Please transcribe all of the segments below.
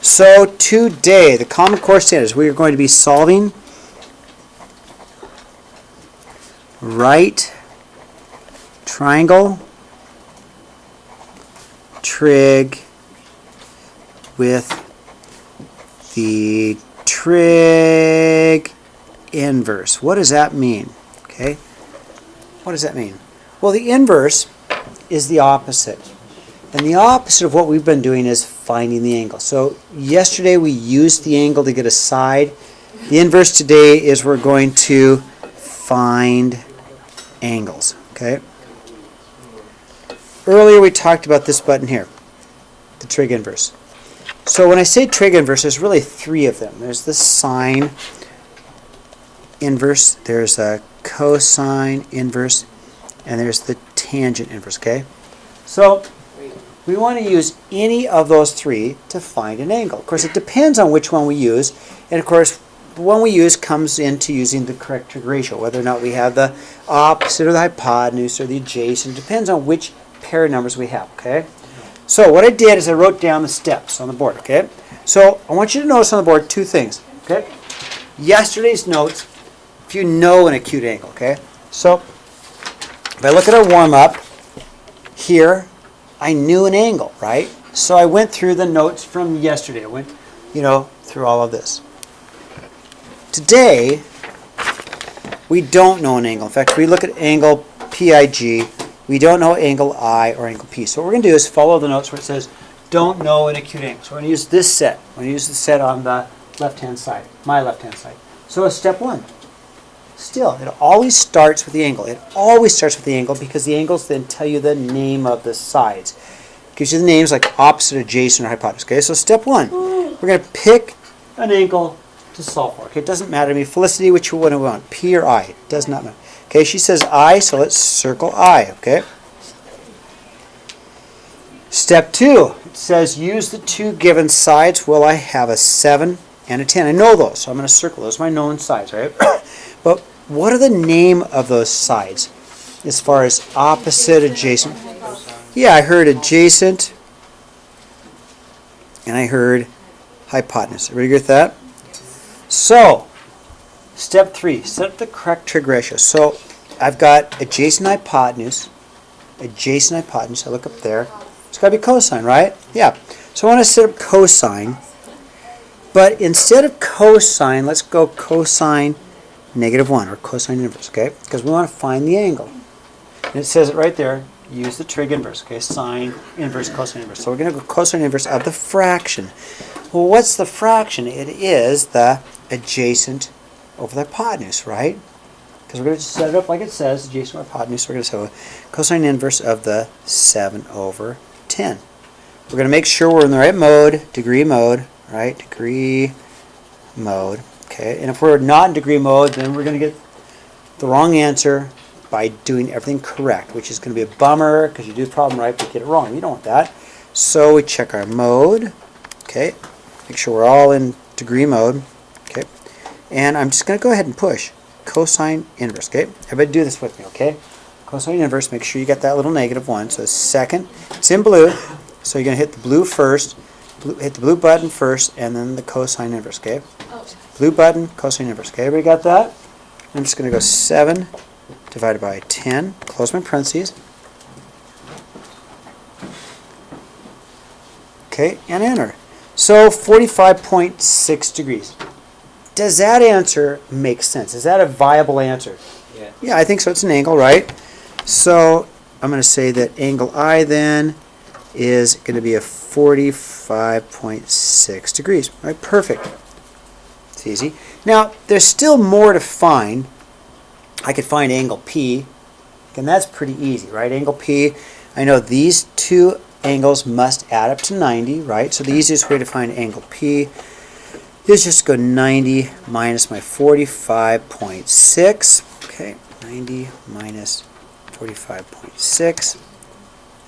So today, the Common Core standards, we are going to be solving right triangle trig with the trig inverse. What does that mean? Okay, what does that mean? Well, the inverse is the opposite. And the opposite of what we've been doing is finding the angle. So yesterday we used the angle to get a side. The inverse today is we're going to find angles. Okay. Earlier we talked about this button here, the trig inverse. So when I say trig inverse, there's really three of them. There's the sine inverse, there's a cosine inverse, and there's the tangent inverse. Okay. So we want to use any of those three to find an angle. Of course, it depends on which one we use. And of course, the one we use comes into using the correct trig ratio. Whether or not we have the opposite or the hypotenuse or the adjacent. It depends on which pair of numbers we have. Okay. So what I did is I wrote down the steps on the board. Okay. So I want you to notice on the board two things. Okay. Yesterday's notes, if you know an acute angle. Okay. So if I look at our warm-up here, I knew an angle, right? So I went through the notes from yesterday. I went, through all of this. Today, we don't know an angle. In fact, we look at angle PIG. We don't know angle I or angle P. So what we're going to do is follow the notes where it says, don't know an acute angle. So we're going to use this set. We're going to use the set on the left-hand side, my left-hand side. So it's step one. Still, it always starts with the angle. It always starts with the angle because the angles then tell you the name of the sides. It gives you the names like opposite, adjacent, or hypotenuse. Okay, so step one, we're going to pick an angle to solve for. Okay, it doesn't matter to me. Felicity, which one do we want? P or I? It does not matter. Okay, she says I, so let's circle I. Okay. Step two, it says use the two given sides. Well, I have a 7 and a 10. I know those, so I'm going to circle those. Are my known sides, right? But what are the name of those sides as far as opposite, adjacent? Yeah, I heard adjacent and I heard hypotenuse. Everybody agree with that? So, step three, set up the correct trig ratio. So, I've got adjacent hypotenuse. I look up there. It's got to be cosine, right? Yeah. So, I want to set up cosine. But instead of cosine, let's go cosine -1 or cosine inverse, okay? Because we want to find the angle. And it says it right there, use the trig inverse, okay? Sine inverse, cosine inverse. So we're going to go cosine inverse of the fraction. Well, what's the fraction? It is the adjacent over the hypotenuse, right? Because we're going to set it up like it says, adjacent over hypotenuse. We're going to say cosine inverse of the 7/10. We're going to make sure we're in the right mode, degree mode, right? Degree mode. Okay, and if we're not in degree mode, then we're going to get the wrong answer by doing everything correct, which is going to be a bummer because you do the problem right but get it wrong. You don't want that. So we check our mode. Okay, make sure we're all in degree mode. Okay, and I'm just going to go ahead and push cosine inverse. Okay, everybody do this with me. Okay, cosine inverse. Make sure you get that little -1. So second, it's in blue. So you're going to hit the blue first. Hit the blue button first, and then the cosine inverse. Okay. Blue button, cosine inverse. Okay, everybody got that? I'm just going to go 7 divided by 10. Close my parentheses. Okay, and enter. So 45.6 degrees. Does that answer make sense? Is that a viable answer? Yeah. Yeah, I think so. It's an angle, right? So I'm going to say that angle I then is going to be a 45.6 degrees. All right, perfect. Easy. Now, there's still more to find. I could find angle P, and that's pretty easy, right? Angle P, I know these two angles must add up to 90, right? So the easiest way to find angle P is just go 90 minus my 45.6. Okay, 90 minus 45.6.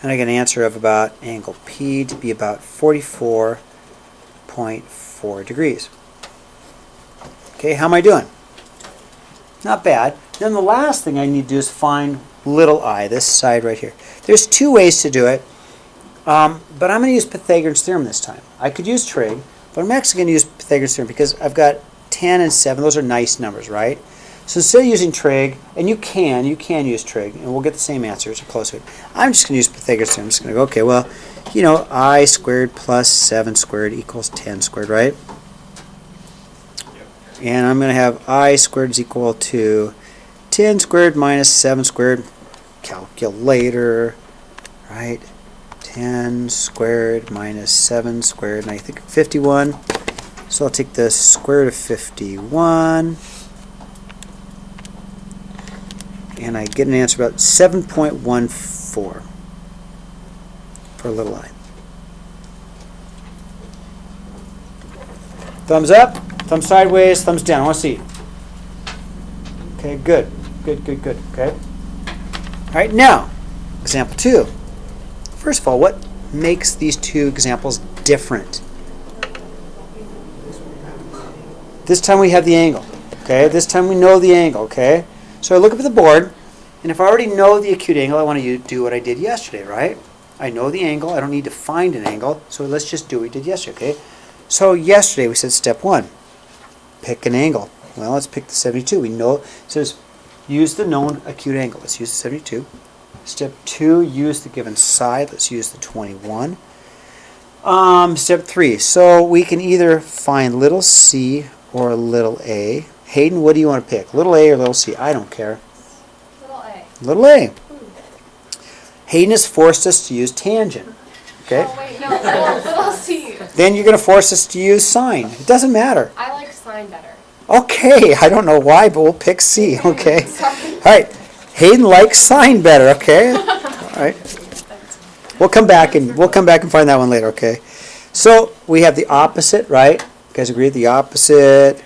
And I get an answer of about angle P to be about 44.4 degrees. Okay, how am I doing? Not bad. Then the last thing I need to do is find little I, this side right here. There's two ways to do it, but I'm going to use Pythagoras Theorem this time. I could use trig, But I'm actually going to use Pythagoras Theorem because I've got 10 and 7. Those are nice numbers, right? So instead of using trig, and you can use trig, and we'll get the same answers or close to it. I'm just going to use Pythagoras Theorem. I'm just going to go, okay, well, you know, I squared plus 7 squared equals 10 squared, right? And I'm going to have I squared is equal to 10 squared minus 7 squared. Calculator, right? 10 squared minus 7 squared, and I think 51. So I'll take the square root of 51. And I get an answer about 7.14 for little I. Thumbs up, thumbs sideways, thumbs down. I want to see. Okay, good. Good. Okay. All right, now, example 2. First of all, what makes these two examples different? This time we have the angle. Okay, this time we know the angle. Okay, so I look up at the board, and if I already know the acute angle, I want to do what I did yesterday, right? I know the angle. I don't need to find an angle, so let's just do what we did yesterday. Okay, so yesterday we said step 1, pick an angle. Well, let's pick the 72. We know it says use the known acute angle. Let's use the 72. Step 2, use the given side. Let's use the 21. Step 3, so we can either find little c or little a. Hayden, what do you want to pick? Little a or little c? I don't care. Little a. Little a. Hayden has forced us to use tangent. Okay? Oh, wait, no, little c. Then you're going to force us to use sine. It doesn't matter. I like sine better. Okay, I don't know why, but we'll pick c. Okay. Sorry. All right. Hayden likes sine better. Okay. All right. We'll come back and find that one later. Okay. So we have the opposite, right? You guys agree? The opposite,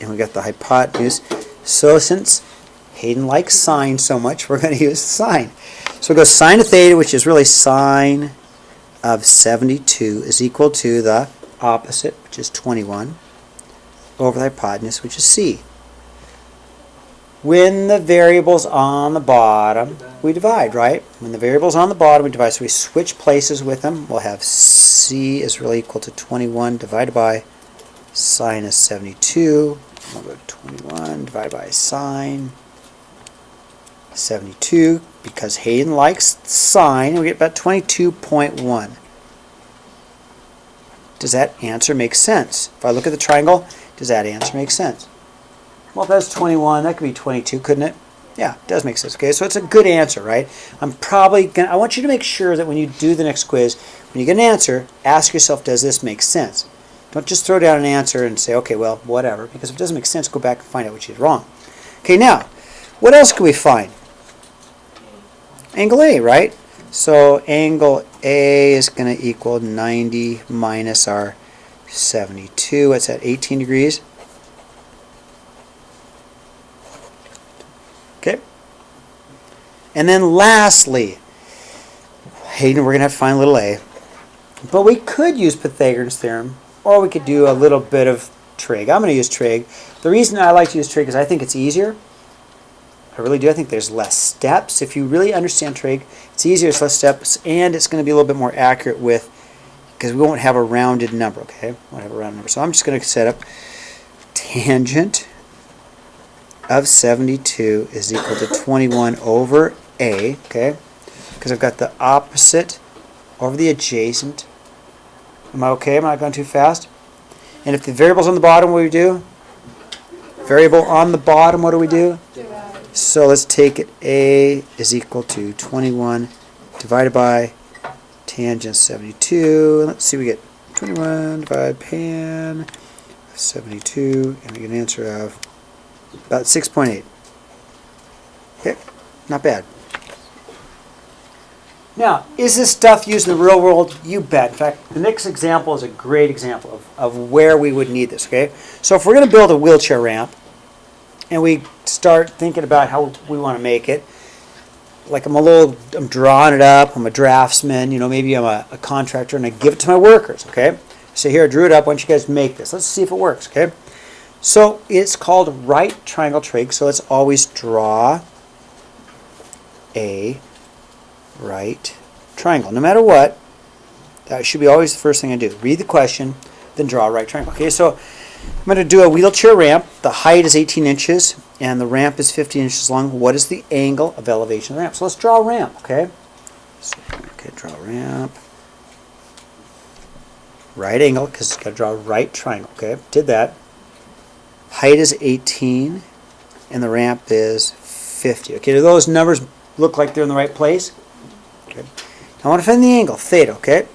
and we got the hypotenuse. So since Hayden likes sine so much, we're going to use sine. So we go sine of theta, which is really sine of 72, is equal to the opposite, which is 21, over the hypotenuse, which is c. When the variable's on the bottom, we divide, right? When the variable's on the bottom, we divide. So we switch places with them. We'll have c is really equal to 21 divided by sine of 72. We'll go to 21 divided by sine 72. Because Hayden likes sine, we get about 22.1. Does that answer make sense? If I look at the triangle, does that answer make sense? Well, if that's 21, that could be 22, couldn't it? Yeah, it does make sense. Okay, so it's a good answer, right? I want you to make sure that when you do the next quiz, when you get an answer, ask yourself, does this make sense? Don't just throw down an answer and say, okay, well, whatever. Because if it doesn't make sense, go back and find out what you did wrong. Okay, now, what else can we find? Angle A, right? So angle A is going to equal 90 minus our 72. What's that, 18 degrees? Okay. And then lastly, Hayden, we're going to have to find little a. But we could use Pythagoras Theorem, or we could do a little bit of trig. I'm going to use trig. The reason I like to use trig is I think it's easier. I really do. I think there's less steps. If you really understand trig, it's easier, it's less steps, and it's going to be a little bit more accurate with, because we won't have a rounded number, okay? We won't have a rounded number. So I'm just going to set up tangent of 72 is equal to 21 over A, okay? Because I've got the opposite over the adjacent. Am I okay? Am I not going too fast? And if the variable's on the bottom, what do we do? Variable on the bottom, what do we do? So let's take it. A is equal to 21 divided by tangent 72. Let's see, we get 21 divided by tan 72, and we get an answer of about 6.8. Okay, not bad. Now, is this stuff used in the real world? You bet. In fact, the next example is a great example of where we would need this, okay? So if we're going to build a wheelchair ramp, and we start thinking about how we want to make it, like I'm drawing it up, I'm a draftsman, maybe I'm a contractor, and I give it to my workers, okay? So here, I drew it up, why don't you guys make this? Let's see if it works, okay? So it's called right triangle trig, so let's always draw a right triangle. No matter what, that should be always the first thing I do. Read the question, then draw a right triangle. Okay, so I'm going to do a wheelchair ramp. The height is 18 inches, and the ramp is 15 inches long. What is the angle of elevation of the ramp? So let's draw a ramp, okay? So, okay, draw a ramp. Right angle, because it's got to draw a right triangle, okay? Did that. Height is 18, and the ramp is 50. Okay, do those numbers look like they're in the right place? Okay. Now I want to find the angle, theta, okay?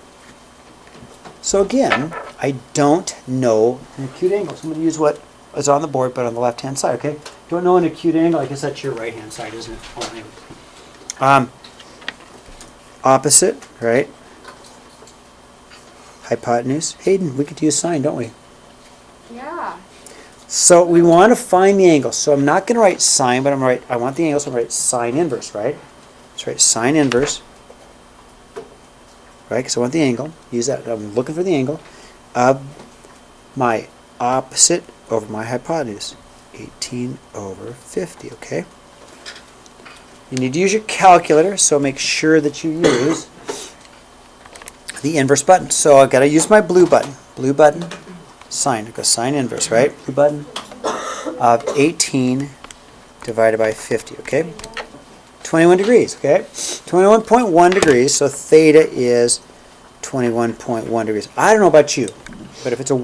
So again, I don't know an acute angle. So I'm going to use what is on the board, but on the left-hand side, okay? Don't know an acute angle. I guess that's your right-hand side, isn't it? Oh, opposite, right? Hypotenuse. Hayden, we could use sine, don't we? Yeah. So we want to find the angle. So I'm not going to write sine, but I want the angle, so I'm going to write sine inverse, right? Let's write sine inverse, right? Because I want the angle. Use that. I'm looking for the angle of my opposite over my hypotenuse. 18 over 50, okay? You need to use your calculator, so make sure that you use the inverse button. So I've got to use my blue button. Blue button, sine. It goes sine inverse, right? Blue button of 18 divided by 50, okay? 21 degrees, okay? 21.1 degrees, so theta is 21.1 degrees. I don't know about you, but if it's a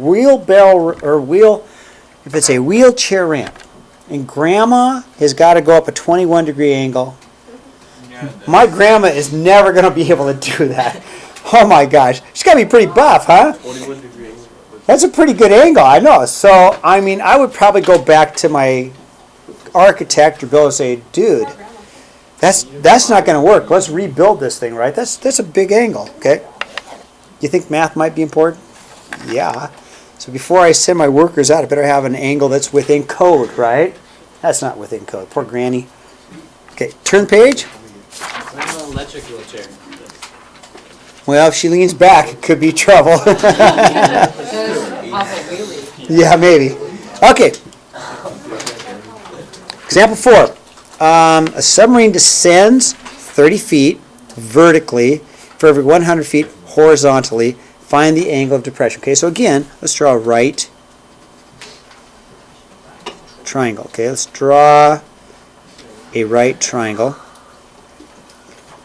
if it's a wheelchair ramp, and Grandma has got to go up a 21 degree angle, my grandma is never going to be able to do that. Oh my gosh, she's got to be pretty buff, huh? 41 degree angle. That's a pretty good angle, I know. So, I mean, I would probably go back to my architect or go and say, dude, that's not going to work. Let's rebuild this thing, right? That's a big angle, okay? You think math might be important? Yeah. So before I send my workers out, I better have an angle that's within code, right? That's not within code. Poor granny. Okay, turn the page. An electric wheelchair. Well, if she leans back, it could be trouble. Yeah, maybe. Okay. Example 4. A submarine descends 30 feet vertically for every 100 feet horizontally. Find the angle of depression. Okay, so again, let's draw a right triangle. Okay, let's draw a right triangle.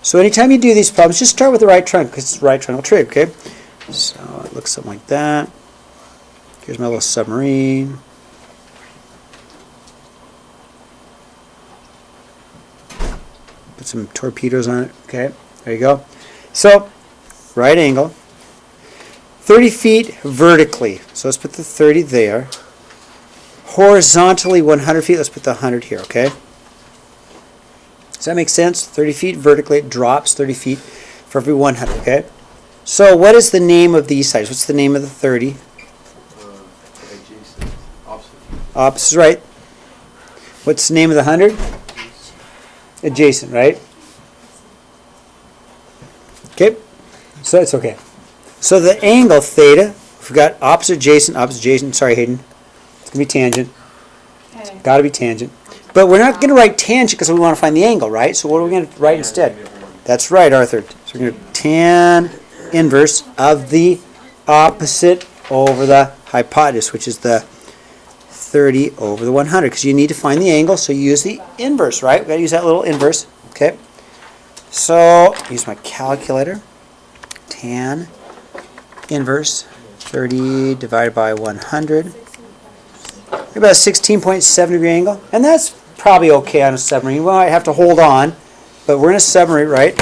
So anytime you do these problems, just start with the right triangle because it's right triangle trig. Okay, so it looks something like that. Here's my little submarine. Put some torpedoes on it. Okay, there you go. So right angle. 30 feet vertically. So let's put the 30 there. Horizontally 100 feet. Let's put the 100 here, okay? Does that make sense? 30 feet vertically. It drops 30 feet for every 100, okay? So what is the name of these sides? What's the name of the 30? Adjacent. Opposite. Opposite, right. What's the name of the 100? Adjacent, right? Okay. So that's okay. So the angle theta, we've got opposite adjacent, sorry Hayden, it's going to be tangent, Okay. got to be tangent. But we're not going to write tangent because we want to find the angle, right? So what are we going to write instead? That's right, Arthur. So we're going to tan inverse of the opposite over the hypotenuse, which is the 30 over the 100, because you need to find the angle, so you use the inverse, right? We've got to use that little inverse, okay? So use my calculator, tan inverse 30 divided by 100. About a 16.7 degree angle. And that's probably okay on a submarine. We might have to hold on, but we're in a submarine, right?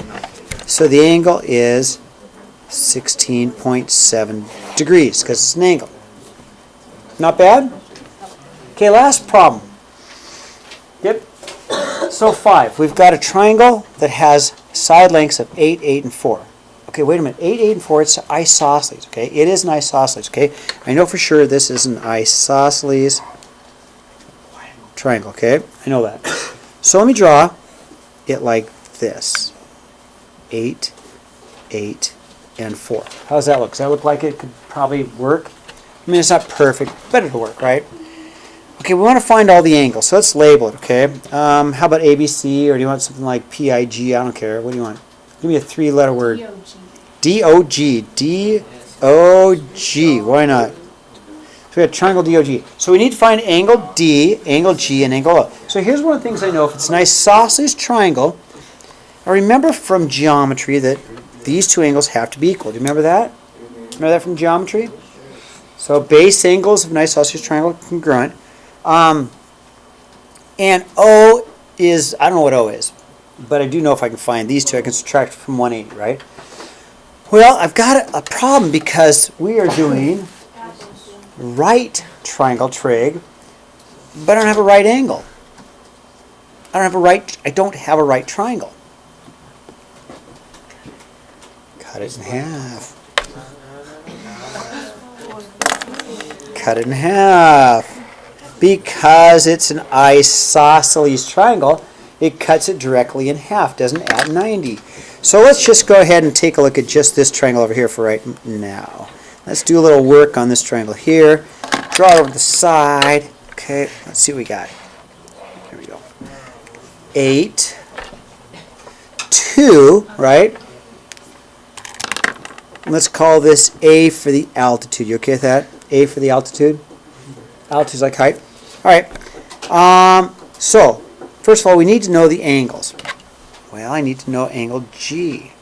So the angle is 16.7 degrees because it's an angle. Not bad? Okay, last problem. Yep. So 5. We've got a triangle that has side lengths of 8, 8, and 4. Okay, wait a minute. 8, 8, and 4, it's isosceles, okay? It is an isosceles, okay? I know for sure this is an isosceles triangle, okay? I know that. So let me draw it like this. 8, 8, and 4. How does that look? Does that look like it could probably work? I mean, it's not perfect, but it'll work, right? Okay, we want to find all the angles, so let's label it, okay? How about ABC, or do you want something like PIG? I don't care. What do you want? Give me a 3-letter word. DOG. DOG. DOG. Why not? we had triangle DOG. So we need to find angle D, angle G, and angle O. So here's one of the things I know. If it's an isosceles triangle, I remember from geometry that these two angles have to be equal. Do you remember that? Remember that from geometry? So base angles of an isosceles triangle are congruent. And O is, I don't know what O is, but I do know if I can find these two, I can subtract from 180, right? Well, I've got a problem because we are doing right triangle trig, but I don't have a right angle. I don't have a right triangle. Cut it in half. Cut it in half. Because it's an isosceles triangle, it cuts it directly in half, doesn't add 90. So let's just go ahead and take a look at just this triangle over here for right now. Let's do a little work on this triangle here. Draw it over the side. Okay, let's see what we got. There we go. 8, 2, right? Let's call this A for the altitude. You okay with that? A for the altitude? Altitude's like height. All right. So, first of all, we need to know the angles. Well, I need to know angle G.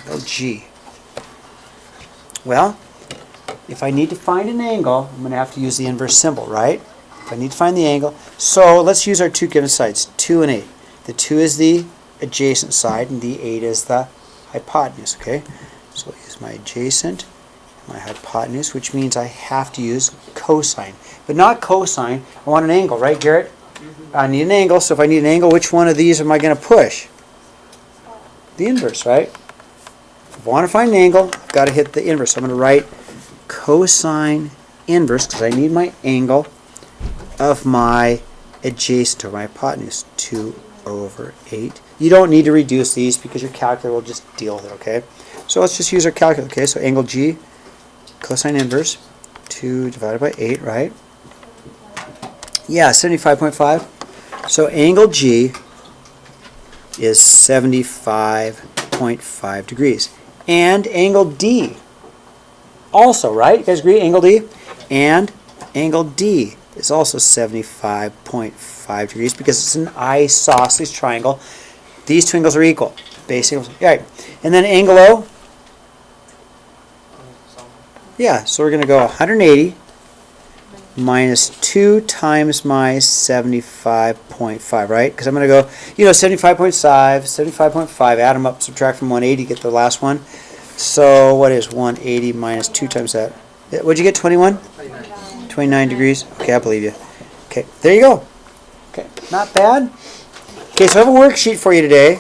Angle G. Well, if I need to find an angle, I'm going to have to use the inverse symbol, right? If I need to find the angle. So, let's use our two given sides, 2 and 8. The 2 is the adjacent side, and the 8 is the hypotenuse, okay? So, I'll use my adjacent, my hypotenuse, which means I have to use cosine. But not cosine, I want an angle, right, Garrett? I need an angle, so if I need an angle, which one of these am I going to push? The inverse, right? If I want to find an angle, I've got to hit the inverse. So I'm going to write cosine inverse, because I need my angle of my adjacent, or my hypotenuse, 2 over 8. You don't need to reduce these, because your calculator will just deal with it, okay? So let's just use our calculator, okay? So angle G, cosine inverse, 2 divided by 8, right? Yeah, 75.5. So angle G is 75.5 degrees. And angle D also, right? You guys agree? Angle D? And angle D is also 75.5 degrees because it's an isosceles triangle. These two angles are equal. Base angles. Right. And then angle O? Yeah, so we're going to go 180 minus 2 times my 75.5, right? Because I'm going to go, 75.5, add them up, subtract from 180, get the last one. So what is 180 minus 2 times that? What'd you get, 21? 29 degrees. Okay, I believe you. Okay, there you go. Okay, not bad. Okay, so I have a worksheet for you today.